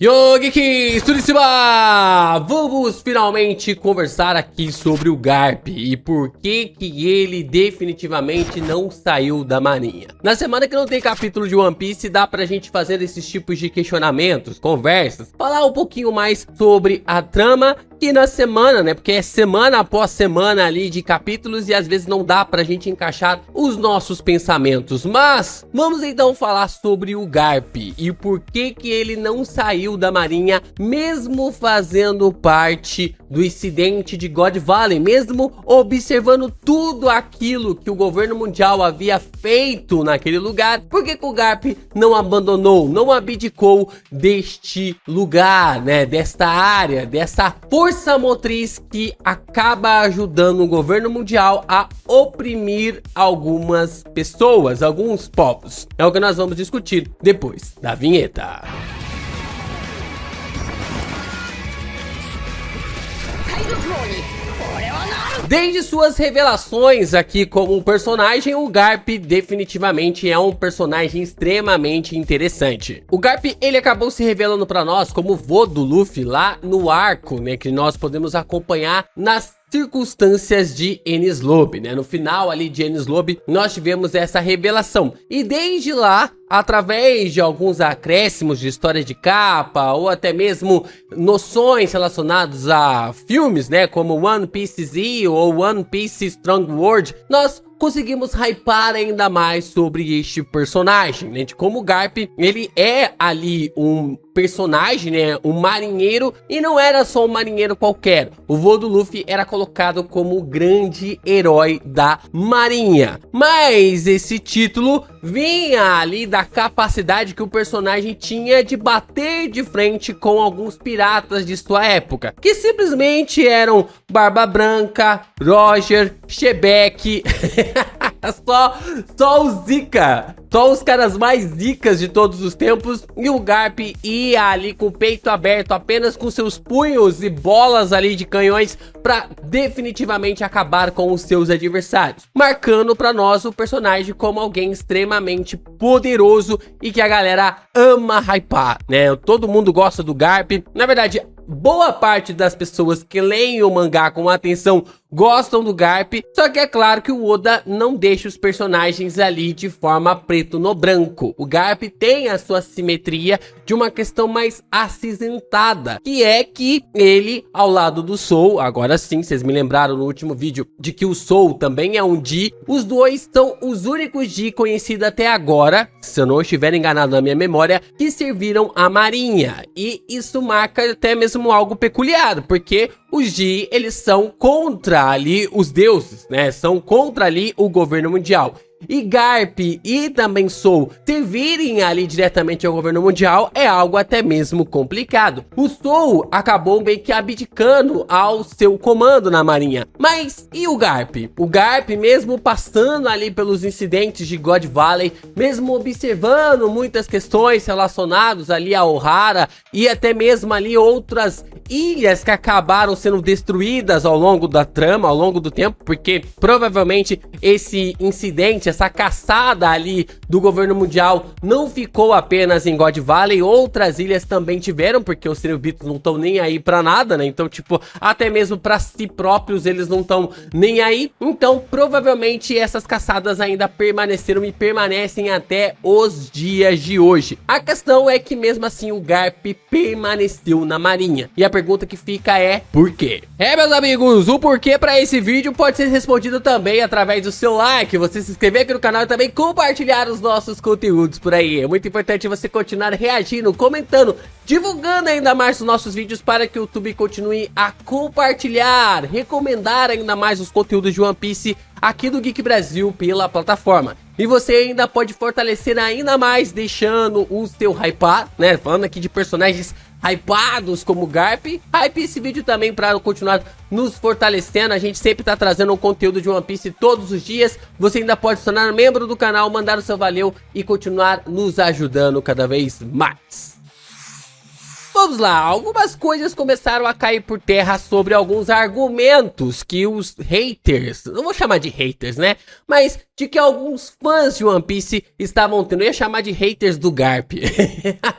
Yo, Geeks, tudo em cima? Vamos finalmente conversar aqui sobre o Garp e por que ele definitivamente não saiu da marinha. Na semana que não tem capítulo de One Piece, dá pra gente fazer esses tipos de questionamentos, conversas, falar um pouquinho mais sobre a trama que na semana, né, porque é semana após semana ali de capítulos e às vezes não dá pra gente encaixar os nossos pensamentos. Mas vamos então falar sobre o Garp e por que ele não saiu da marinha, mesmo fazendo parte do incidente de God Valley, mesmo observando tudo aquilo que o governo mundial havia feito naquele lugar. Por que o Garp não abandonou, não abdicou deste lugar, né, desta área, dessa força motriz que acaba ajudando o governo mundial a oprimir algumas pessoas, alguns povos? É o que nós vamos discutir depois da vinheta. Desde suas revelações aqui como um personagem, o Garp definitivamente é um personagem extremamente interessante. O Garp, ele acabou se revelando para nós como o vô do Luffy lá no arco, né, que nós podemos acompanhar nas circunstâncias de Enies Lobby, né? No final ali de Enies Lobby, nós tivemos essa revelação. E desde lá, através de alguns acréscimos de história de capa, ou até mesmo noções relacionadas a filmes, né? Como One Piece Z ou One Piece Strong World, nós conseguimos hypar ainda mais sobre este personagem, né? De como o Garp, ele é ali um personagem, né? Um marinheiro, e não era só um marinheiro qualquer. O vô do Luffy era colocado como o grande herói da marinha. Mas esse título vinha ali da capacidade que o personagem tinha de bater de frente com alguns piratas de sua época, que simplesmente eram Barba Branca, Roger, Shebeck, só o Zika, só os caras mais zicas de todos os tempos, e o Garp ia ali com o peito aberto, apenas com seus punhos e bolas ali de canhões para definitivamente acabar com os seus adversários, marcando para nós o personagem como alguém extremamente poderoso e que a galera ama hypar, né? Todo mundo gosta do Garp. Na verdade, boa parte das pessoas que leem o mangá com atenção gostam do Garp, só que é claro que o Oda não deixa os personagens ali de forma preto no branco. O Garp tem a sua simetria de uma questão mais acinzentada, que é que ele, ao lado do Soul, agora sim, vocês me lembraram no último vídeo de que o Soul também é um G, os dois são os únicos G conhecidos até agora, se eu não estiver enganado na minha memória, que serviram à marinha, e isso marca até mesmo algo peculiar, porque os G, eles são contra ali os deuses, né? São contra ali o governo mundial. E Garp e também Soul servirem ali diretamente ao governo mundial é algo até mesmo complicado. O Soul acabou meio que abdicando ao seu comando na marinha. Mas e o Garp? O Garp, mesmo passando ali pelos incidentes de God Valley, mesmo observando muitas questões relacionadas ali a Ohara e até mesmo ali outras ilhas que acabaram sendo destruídas ao longo da trama, ao longo do tempo, porque provavelmente esse incidente, essa caçada ali do governo mundial não ficou apenas em God Valley, outras ilhas também tiveram, porque os Cerebitos não estão nem aí pra nada, né? Então, tipo, até mesmo pra si próprios eles não estão nem aí. Então, provavelmente essas caçadas ainda permaneceram e permanecem até os dias de hoje. A questão é que mesmo assim o Garp permaneceu na marinha. E a pergunta que fica é, por quê? Meus amigos, o porquê pra esse vídeo pode ser respondido também através do seu like, você se inscrever aqui no canal e também compartilhar os nossos conteúdos por aí. É muito importante você continuar reagindo, comentando, divulgando ainda mais os nossos vídeos para que o YouTube continue a compartilhar, recomendar ainda mais os conteúdos de One Piece aqui do Geek Brasil pela plataforma. E você ainda pode fortalecer ainda mais deixando o seu hypar, né? Falando aqui de personagens hypados como o Garp, hype esse vídeo também para continuar nos fortalecendo. A gente sempre tá trazendo um conteúdo de One Piece todos os dias. Você ainda pode se tornar membro do canal, mandar o seu valeu e continuar nos ajudando cada vez mais. vamos lá, algumas coisas começaram a cair por terra sobre alguns argumentos que os haters, não vou chamar de haters, né, mas de que alguns fãs de One Piece estavam tendo. Eu ia chamar de haters do Garp,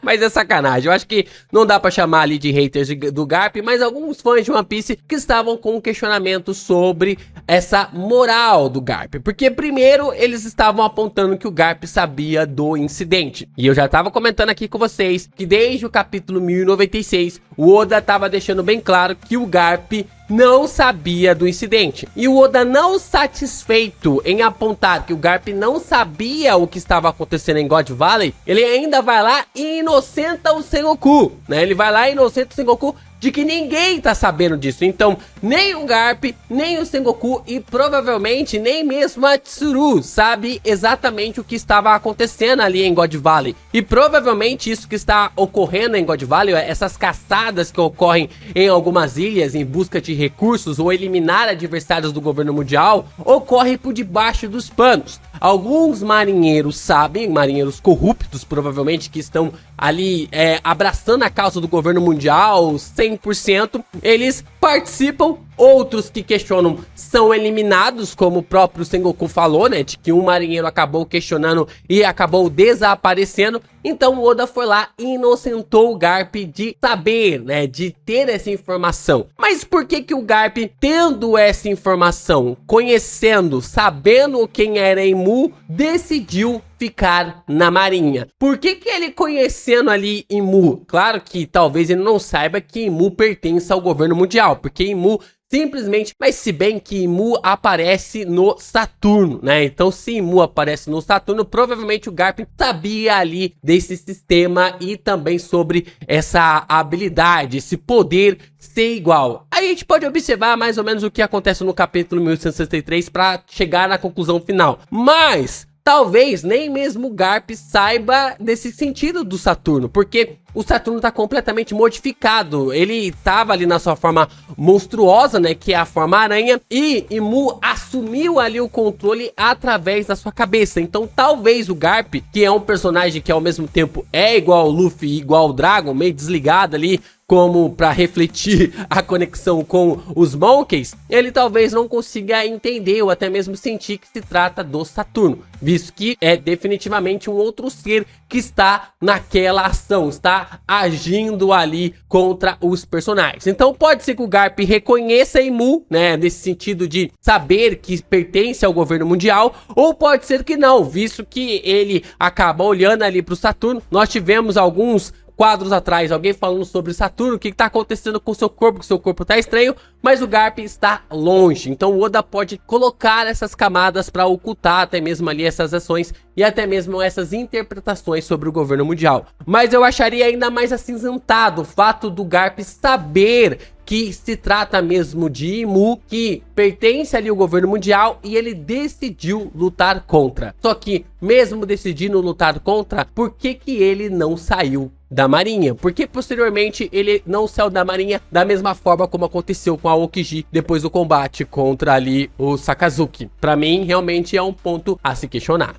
mas é sacanagem, eu acho que não dá pra chamar ali de haters do Garp, mas alguns fãs de One Piece que estavam com um questionamento sobre essa moral do Garp, porque primeiro eles estavam apontando que o Garp sabia do incidente, e eu já tava comentando aqui com vocês que desde o capítulo 1096, o Oda tava deixando bem claro que o Garp não sabia do incidente. E o Oda, não satisfeito em apontar que o Garp não sabia o que estava acontecendo em God Valley, ele ainda vai lá e inocenta o Sengoku, né? Ele vai lá e inocenta o Sengoku de que ninguém tá sabendo disso. Então, nem o Garp, nem o Sengoku e provavelmente nem mesmo a Tsuru sabe exatamente o que estava acontecendo ali em God Valley. E provavelmente isso que está ocorrendo em God Valley, essas caçadas que ocorrem em algumas ilhas em busca de recursos ou eliminar adversários do governo mundial, ocorre por debaixo dos panos. Alguns marinheiros sabem, marinheiros corruptos provavelmente, que estão ali abraçando a causa do governo mundial 100%, eles participam. Outros que questionam são eliminados, como o próprio Sengoku falou, né, de que um marinheiro acabou questionando e acabou desaparecendo. Então o Oda foi lá e inocentou o Garp de saber, né, de ter essa informação. Mas por que que o Garp, tendo essa informação, conhecendo, sabendo quem era Enmu, decidiu ficar na marinha? Por que que ele, conhecendo ali Enmu, claro que talvez ele não saiba que Enmu pertence ao governo mundial, porque Enmu simplesmente, mas se bem que Enmu aparece no Saturno, né? Então se Enmu aparece no Saturno, provavelmente o Garp sabia ali desse sistema e também sobre essa habilidade, esse poder ser igual. Aí a gente pode observar mais ou menos o que acontece no capítulo 1163 para chegar na conclusão final. Mas talvez nem mesmo o Garp saiba desse sentido do Saturno, porque o Saturno tá completamente modificado. Ele tava ali na sua forma monstruosa, né, que é a forma aranha, e Enmu assumiu ali o controle através da sua cabeça. Então talvez o Garp, que é um personagem que ao mesmo tempo é igual ao Luffy e igual ao Dragon, meio desligado ali, como para refletir a conexão com os Monkeys, ele talvez não consiga entender ou até mesmo sentir que se trata do Saturno, visto que é definitivamente um outro ser que está naquela ação, está agindo ali contra os personagens. Então pode ser que o Garp reconheça Enmu, né, nesse sentido de saber que pertence ao governo mundial, ou pode ser que não, visto que ele acaba olhando ali para o Saturno. Nós tivemos alguns quadros atrás, alguém falando sobre Saturno, o que está acontecendo com o seu corpo tá estranho, mas o Garp está longe. Então o Oda pode colocar essas camadas para ocultar até mesmo ali essas ações e até mesmo essas interpretações sobre o governo mundial. Mas eu acharia ainda mais acinzentado o fato do Garp saber que se trata mesmo de Enmu, que pertence ali ao governo mundial, e ele decidiu lutar contra. Só que, mesmo decidindo lutar contra, por que que ele não saiu da marinha? Porque posteriormente ele não saiu da marinha da mesma forma como aconteceu com a Aokiji depois do combate contra ali o Sakazuki. Pra mim, realmente é um ponto a se questionar.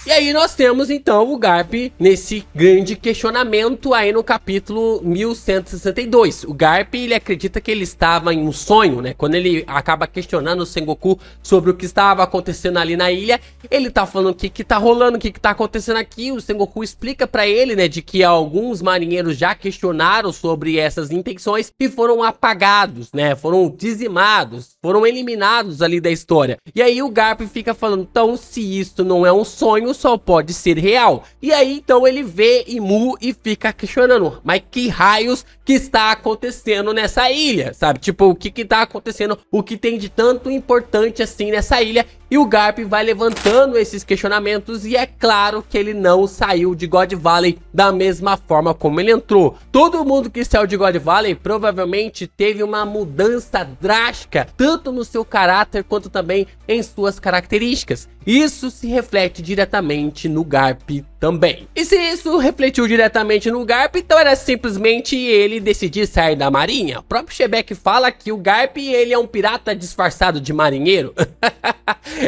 E aí nós temos então o Garp nesse grande questionamento aí no capítulo 1162. O Garp, ele acredita que ele estava em um sonho, né? Quando ele acaba questionando o Sengoku sobre o que estava acontecendo ali na ilha, ele tá falando o que tá rolando, o que tá acontecendo aqui. O Sengoku explica pra ele, né, de que alguns marinheiros já questionaram sobre essas intenções e foram apagados, né? Foram dizimados, foram eliminados ali da história. E aí o Garp fica falando, então se isso não é um sonho, só pode ser real. E aí então ele vê Enmu e fica questionando, mas que raios que está acontecendo nessa ilha, sabe? Tipo, o que tá acontecendo, o que tem de tanto importante assim nessa ilha? E o Garp vai levantando esses questionamentos e é claro que ele não saiu de God Valley da mesma forma como ele entrou. Todo mundo que saiu de God Valley provavelmente teve uma mudança drástica, tanto no seu caráter quanto também em suas características. Isso se reflete diretamente no Garp também. E se isso refletiu diretamente no Garp, então era simplesmente ele decidir sair da marinha. O próprio Shebeck fala que o Garp, ele é um pirata disfarçado de marinheiro.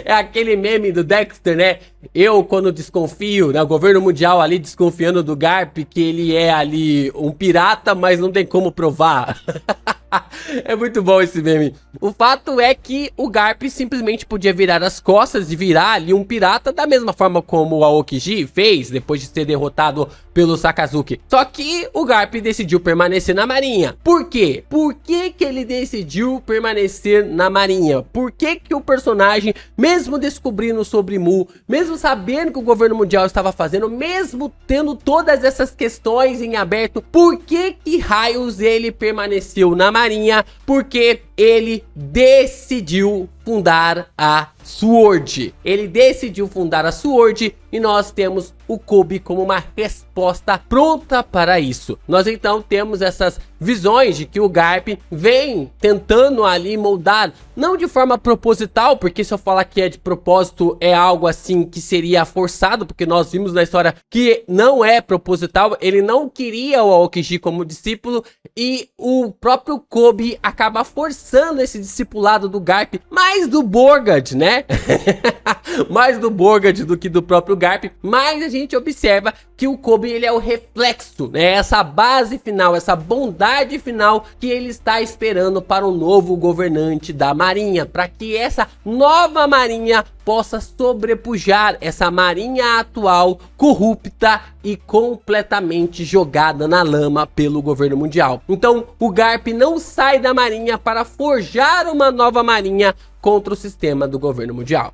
É aquele meme do Dexter, né? Eu, quando desconfio, né? O governo mundial ali desconfiando do Garp, que ele é ali um pirata, mas não tem como provar. É muito bom esse meme. O fato é que o Garp simplesmente podia virar as costas e virar ali um pirata da mesma forma como o Aokiji fez depois de ser derrotado pelo Sakazuki. Só que o Garp decidiu permanecer na marinha. Por quê? Por que que ele decidiu permanecer na marinha? Por que que o personagem, mesmo descobrindo sobre Mu, mesmo sabendo que o governo mundial estava fazendo, mesmo tendo todas essas questões em aberto, por que que raios ele permaneceu na marinha? Porque ele decidiu fundar a SWORD. Ele decidiu fundar a SWORD e nós temos o Kobe como uma resposta pronta para isso. Nós então temos essas visões de que o Garp vem tentando ali moldar, não de forma proposital, porque se eu falar que é de propósito é algo assim que seria forçado, porque nós vimos na história que não é proposital, ele não queria o Aokiji como discípulo e o próprio Kobe acaba forçando esse discipulado do Garp, mais do Borgad, né? Mais do Borgad do que do próprio Garp, mas a gente observa que o Kobe, ele é o reflexo, né? Essa base final, essa bondade final que ele está esperando para o novo governante da marinha, para que essa nova marinha possa sobrepujar essa marinha atual corrupta e completamente jogada na lama pelo governo mundial. Então o Garp não sai da marinha para forjar uma nova marinha contra o sistema do governo mundial.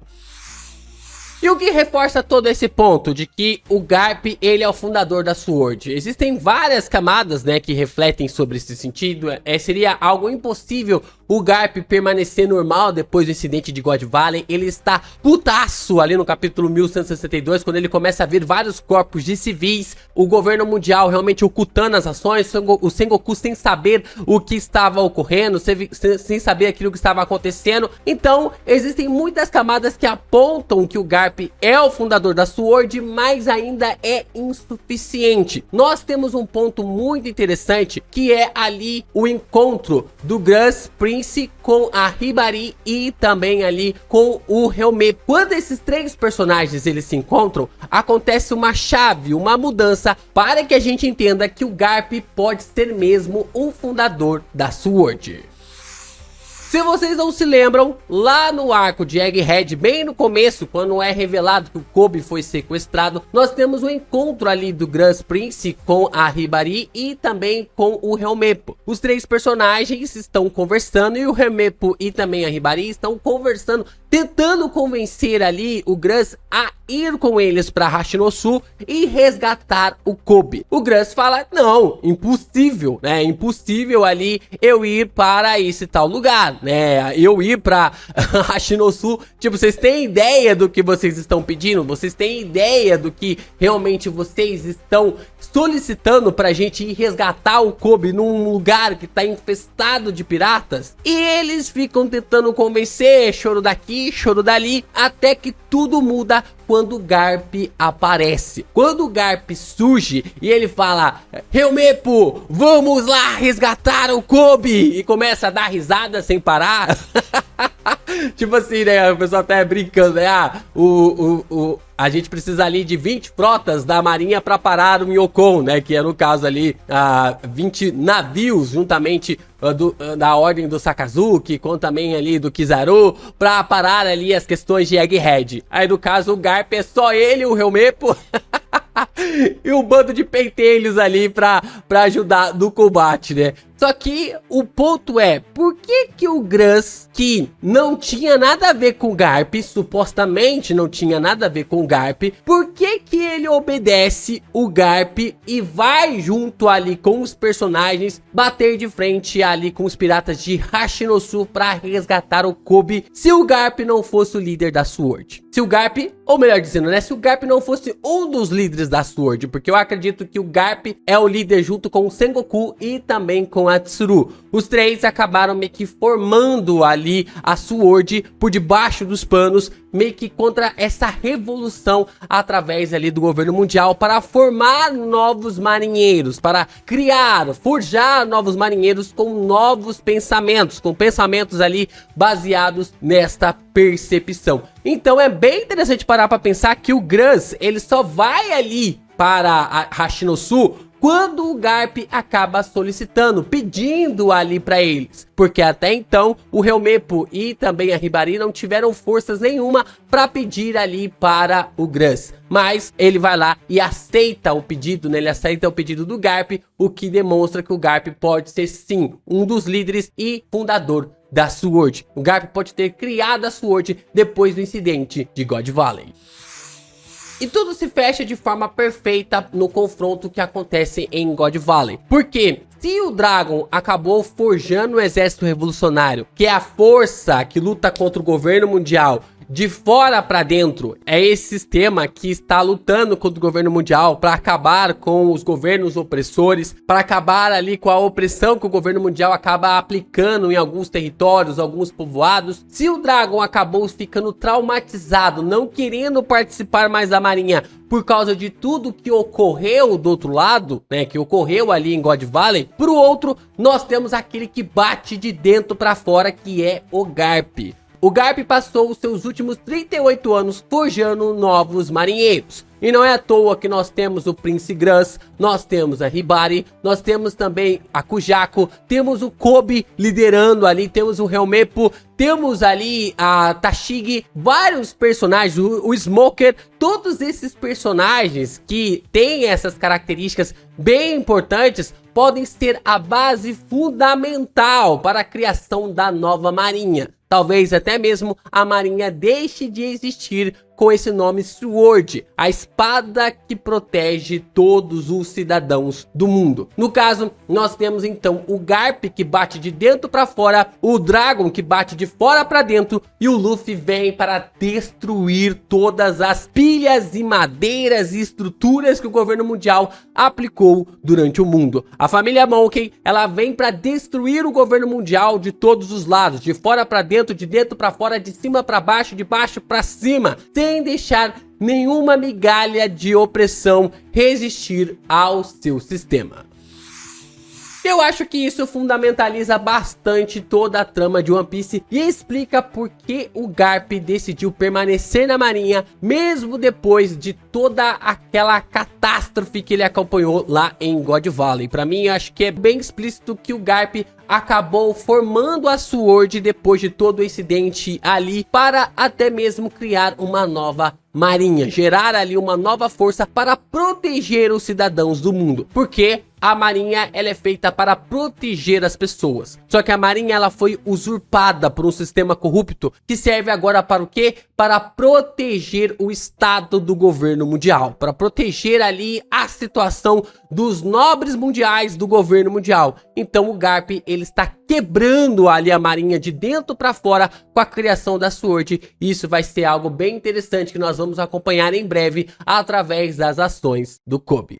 E o que reforça todo esse ponto de que o Garp, ele é o fundador da SWORD? Existem várias camadas, né, que refletem sobre esse sentido. Seria algo impossível o Garp permanecer normal depois do incidente de God Valley. Ele está putaço ali no capítulo 1162, quando ele começa a ver vários corpos de civis, o governo mundial realmente ocultando as ações, o Sengoku sem saber o que estava ocorrendo, sem saber aquilo que estava acontecendo. Então, existem muitas camadas que apontam que o Garp é o fundador da SWORD, mas ainda é insuficiente. Nós temos um ponto muito interessante, que é ali o encontro do Gus Prince com a Hibari e também ali com o Helmepo. Quando esses três personagens eles se encontram, acontece uma chave, uma mudança para que a gente entenda que o Garp pode ser mesmo um fundador da SWORD. Se vocês não se lembram, lá no arco de Egghead, bem no começo, quando é revelado que o Kobe foi sequestrado, nós temos o encontro ali do Gus Prince com a Hibari e também com o Helmepo. Os três personagens estão conversando e o Helmepo e também a Hibari estão conversando, tentando convencer ali o Gus a ir com eles para Hashinosu e resgatar o Kobe. O Gus fala, não, impossível, né? Impossível ali eu ir para esse tal lugar, né? Eu ir para Hashinosu. Tipo, vocês têm ideia do que vocês estão pedindo? Vocês têm ideia do que realmente vocês estão solicitando pra gente ir resgatar o Kobe num lugar que tá infestado de piratas? E eles ficam tentando convencer, choro daqui, choro dali, até que tudo muda quando o Garp aparece. Quando o Garp surge e ele fala, Helmepo, vamos lá resgatar o Kobe, e começa a dar risada sem parar. Tipo assim, né, o pessoal até brincando, né, a gente precisa ali de 20 frotas da marinha para parar o Yokon, né, que é no caso ali 20 navios juntamente da ordem do Sakazuki, com também ali do Kizaru, para parar ali as questões de Egghead. Aí no caso o Garp é só ele, o Helmepo e um bando de pentelhos ali pra ajudar no combate, né? Só que o ponto é, por que o Gus, que não tinha nada a ver com o Garp, supostamente não tinha nada a ver com o Garp, por que ele obedece o Garp e vai junto ali com os personagens bater de frente ali com os piratas de Hashinosu para resgatar o Kobe, se o Garp não fosse o líder da SWORD? Se o Garp, ou melhor dizendo, né, se o Garp não fosse um dos líderes da SWORD, porque eu acredito que o Garp é o líder junto com o Sengoku e também com a Tsuru. Os três acabaram meio que formando ali a SWORD por debaixo dos panos, meio que contra essa revolução através ali do governo mundial para formar novos marinheiros, para criar, forjar novos marinheiros com novos pensamentos, com pensamentos ali baseados nesta percepção. Então é bem interessante parar para pensar que o Grans, ele só vai ali para a Hashinosu quando o Garp acaba solicitando, pedindo ali para eles. Porque até então o Helmeppo e também a Hibari não tiveram forças nenhuma para pedir ali para o Grans. Mas ele vai lá e aceita o pedido, né? Ele aceita o pedido do Garp, o que demonstra que o Garp pode ser sim um dos líderes e fundador da SWORD. O Garp pode ter criado a SWORD depois do incidente de God Valley. E tudo se fecha de forma perfeita no confronto que acontece em God Valley. Porque se o Dragon acabou forjando o exército revolucionário, que é a força que luta contra o governo mundial, de fora para dentro, é esse sistema que está lutando contra o governo mundial para acabar com os governos opressores, para acabar ali com a opressão que o governo mundial acaba aplicando em alguns territórios, alguns povoados. Se o Dragon acabou ficando traumatizado, não querendo participar mais da marinha por causa de tudo que ocorreu do outro lado, né, que ocorreu ali em God Valley, pro outro nós temos aquele que bate de dentro para fora, que é o Garp. O Garp passou os seus últimos 38 anos forjando novos marinheiros. E não é à toa que nós temos o Prince Grans, nós temos a Hibari, nós temos também a Kujako, temos o Kobe liderando ali, temos o Helmeppo, temos ali a Tashigi, vários personagens, o Smoker, todos esses personagens que têm essas características bem importantes podem ser a base fundamental para a criação da nova marinha. Talvez até mesmo a marinha deixe de existir com esse nome SWORD, a espada que protege todos os cidadãos do mundo. No caso, nós temos então o Garp que bate de dentro para fora, o Dragon que bate de fora para dentro e o Luffy vem para destruir todas as pilhas e madeiras e estruturas que o governo mundial aplicou durante o mundo. A família Monkey, ela vem para destruir o governo mundial de todos os lados, de fora para dentro, de dentro para fora, de cima para baixo, de baixo para cima, sem deixar nenhuma migalha de opressão resistir ao seu sistema. Eu acho que isso fundamentaliza bastante toda a trama de One Piece e explica por que o Garp decidiu permanecer na marinha mesmo depois de toda aquela catástrofe que ele acompanhou lá em God Valley. Pra mim, acho que é bem explícito que o Garp acabou formando a SWORD depois de todo o incidente ali para até mesmo criar uma nova marinha, gerar ali uma nova força para proteger os cidadãos do mundo, porque a marinha ela é feita para proteger as pessoas. Só que a marinha ela foi usurpada por um sistema corrupto que serve agora para o quê? Para proteger o estado do governo mundial, para proteger ali a situação dos nobres mundiais do governo mundial. Então o Garp ele está quebrando ali a marinha de dentro para fora com a criação da SWORD. E isso vai ser algo bem interessante que nós vamos acompanhar em breve através das ações do Kobe.